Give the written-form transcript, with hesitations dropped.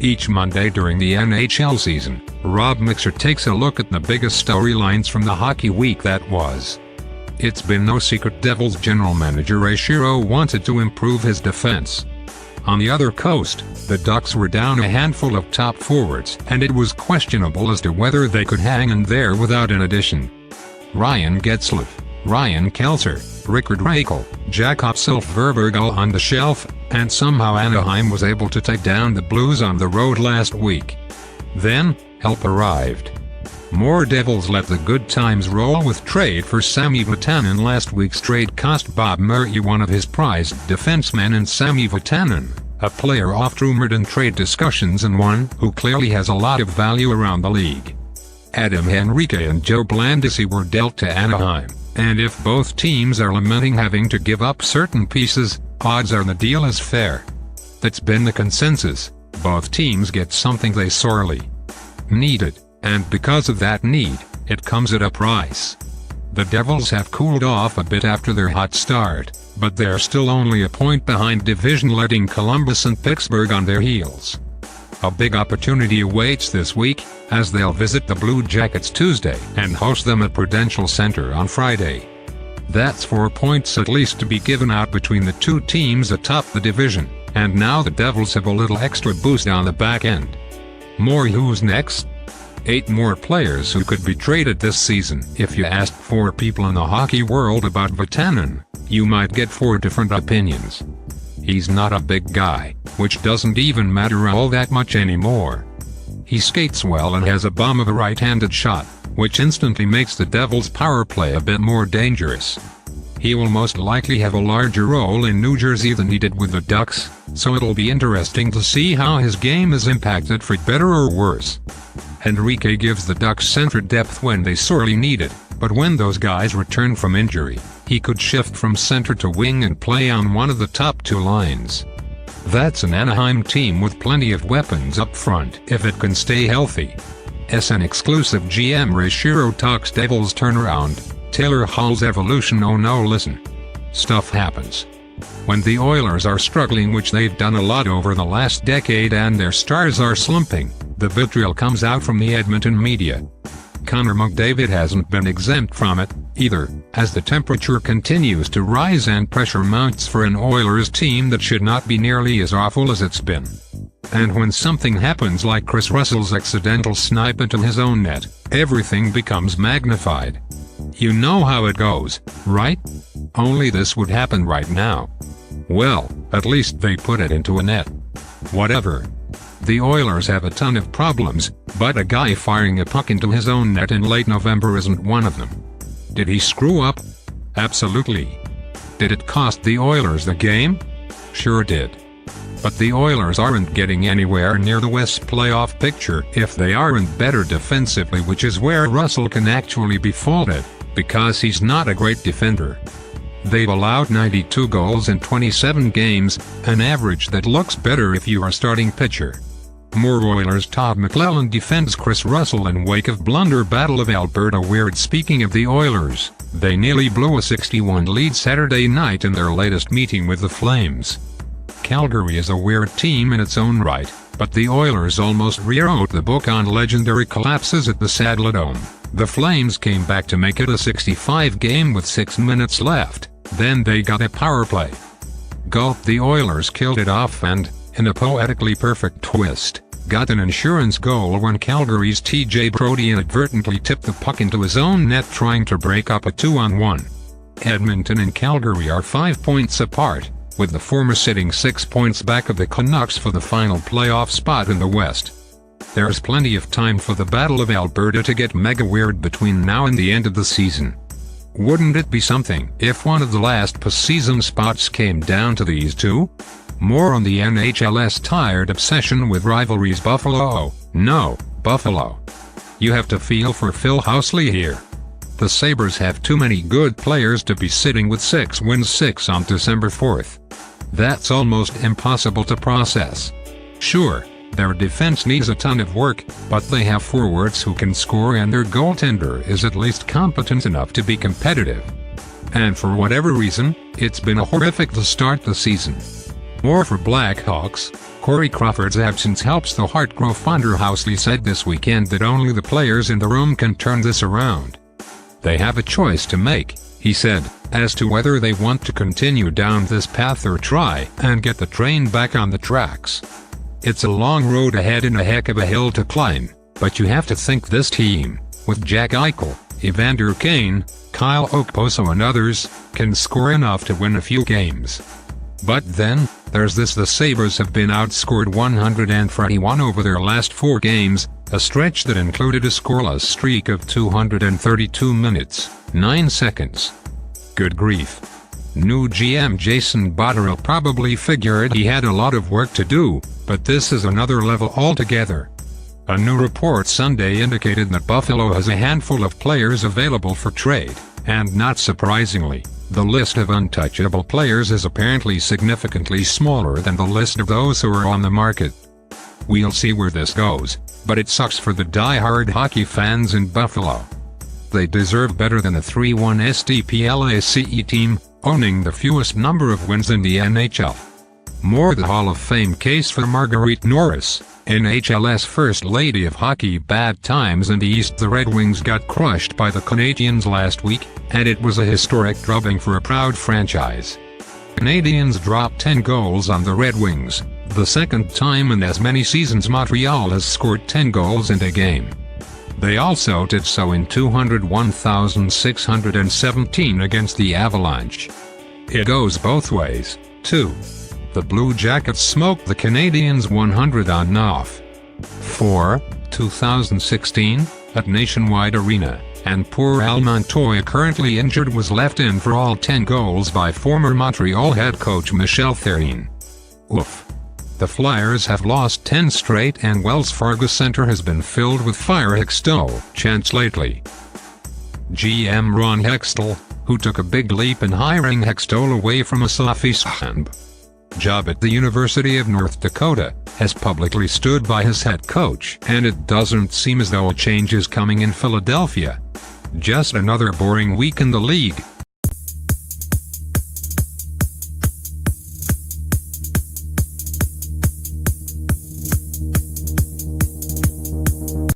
Each Monday during the NHL season, Rob Mixer takes a look at the biggest storylines from the hockey week that was. It's been no secret Devils general manager Ray Shero wanted to improve his defense. On the other coast, the Ducks were down a handful of top forwards, and it was questionable as to whether they could hang in there without an addition. Ryan Getzlaf, Ryan Kelser, Rickard Rakell, Jakob Silfverberg all on the shelf, and somehow Anaheim was able to take down the Blues on the road last week. Then, help arrived. More Devils let the good times roll with trade for Sami Vatanen. Last week's trade cost Bob Murray one of his prized defensemen in Sami Vatanen, a player oft-rumored in trade discussions and one who clearly has a lot of value around the league. Adam Henrique and Joe Blandisi were dealt to Anaheim, and if both teams are lamenting having to give up certain pieces, odds are the deal is fair. That's been the consensus. Both teams get something they sorely needed, and because of that need, it comes at a price. The Devils have cooled off a bit after their hot start, but they're still only a point behind division-leading Columbus and Pittsburgh on their heels. A big opportunity awaits this week, as they'll visit the Blue Jackets Tuesday and host them at Prudential Center on Friday. That's 4 points at least to be given out between the two teams atop the division, and now the Devils have a little extra boost on the back end. More who's next? 8 more players who could be traded this season. If you asked 4 people in the hockey world about Vatanen, you might get 4 different opinions. He's not a big guy, which doesn't even matter all that much anymore. He skates well and has a bomb of a right-handed shot, which instantly makes the Devils' power play a bit more dangerous. He will most likely have a larger role in New Jersey than he did with the Ducks, so it'll be interesting to see how his game is impacted for better or worse. Henrique gives the Ducks center depth when they sorely need it, but when those guys return from injury, he could shift from center to wing and play on one of the top 2 lines. That's an Anaheim team with plenty of weapons up front if it can stay healthy. SN exclusive GM Ray Shero talks Devils turnaround, Taylor Hall's evolution. Oh no, listen. Stuff happens. When the Oilers are struggling, which they've done a lot over the last decade, and their stars are slumping, the vitriol comes out from the Edmonton media. Connor McDavid hasn't been exempt from it, either, as the temperature continues to rise and pressure mounts for an Oilers team that should not be nearly as awful as it's been. And when something happens like Chris Russell's accidental snipe into his own net, everything becomes magnified. You know how it goes, right? Only this would happen right now. Well, at least they put it into a net. Whatever. The Oilers have a ton of problems, but a guy firing a puck into his own net in late November isn't one of them. Did he screw up? Absolutely. Did it cost the Oilers the game? Sure did. But the Oilers aren't getting anywhere near the West playoff picture if they aren't better defensively, which is where Russell can actually be faulted, because he's not a great defender. They've allowed 92 goals in 27 games, an average that looks better if you are starting pitcher. More Oilers. Todd McClellan defends Chris Russell in wake of blunder. Battle of Alberta. Weird. Speaking of the Oilers, they nearly blew a 6-1 lead Saturday night in their latest meeting with the Flames. Calgary is a weird team in its own right, but the Oilers almost rewrote the book on legendary collapses at the Saddledome. The Flames came back to make it a 65 game with 6 minutes left, then they got a power play. Gulp. The Oilers killed it off and, in a poetically perfect twist, got an insurance goal when Calgary's TJ Brodie inadvertently tipped the puck into his own net trying to break up a 2-on-1. Edmonton and Calgary are 5 points apart, with the former sitting 6 points back of the Canucks for the final playoff spot in the West. There's plenty of time for the Battle of Alberta to get mega weird between now and the end of the season. Wouldn't it be something if one of the last postseason spots came down to these two? More on the NHL's tired obsession with rivalries. Buffalo. Oh, no, Buffalo. You have to feel for Phil Housley here. The Sabres have too many good players to be sitting with 6 wins 6 on December 4th. That's almost impossible to process. Sure, their defense needs a ton of work, but they have forwards who can score and their goaltender is at least competent enough to be competitive. And for whatever reason, it's been a horrific to start the season. More for Blackhawks. Corey Crawford's absence helps the heart grow fonder. Housley said this weekend that only the players in the room can turn this around. They have a choice to make, he said, as to whether they want to continue down this path or try and get the train back on the tracks. It's a long road ahead and a heck of a hill to climb, but you have to think this team, with Jack Eichel, Evander Kane, Kyle Okposo and others, can score enough to win a few games. But then, there's this: the Sabres have been outscored 131 over their last 4 games, a stretch that included a scoreless streak of 232 minutes, 9 seconds. Good grief. New GM Jason Botterill probably figured he had a lot of work to do, but this is another level altogether. A new report Sunday indicated that Buffalo has a handful of players available for trade, and not surprisingly, the list of untouchable players is apparently significantly smaller than the list of those who are on the market. We'll see where this goes, but it sucks for the die-hard hockey fans in Buffalo. They deserve better than a 3-1 SDPLACE team, owning the fewest number of wins in the NHL. More the Hall of Fame case for Marguerite Norris, NHL's First Lady of Hockey. Bad times in the East. The Red Wings got crushed by the Canadiens last week, and it was a historic drubbing for a proud franchise. Canadiens dropped 10 goals on the Red Wings, the second time in as many seasons Montreal has scored 10 goals in a game. They also did so in 201,617 against the Avalanche. It goes both ways, too. The Blue Jackets smoked the Canadiens 100-0. 2016, at Nationwide Arena, and poor Al Montoya, currently injured, was left in for all 10 goals by former Montreal head coach Michel Therrien. Oof. The Flyers have lost 10 straight, and Wells Fargo Center has been filled with "Fire Hextall" chants lately. GM Ron Hextall, who took a big leap in hiring Hextall away from a Sophie job at the University of North Dakota, has publicly stood by his head coach, and it doesn't seem as though a change is coming in Philadelphia. Just another boring week in the league.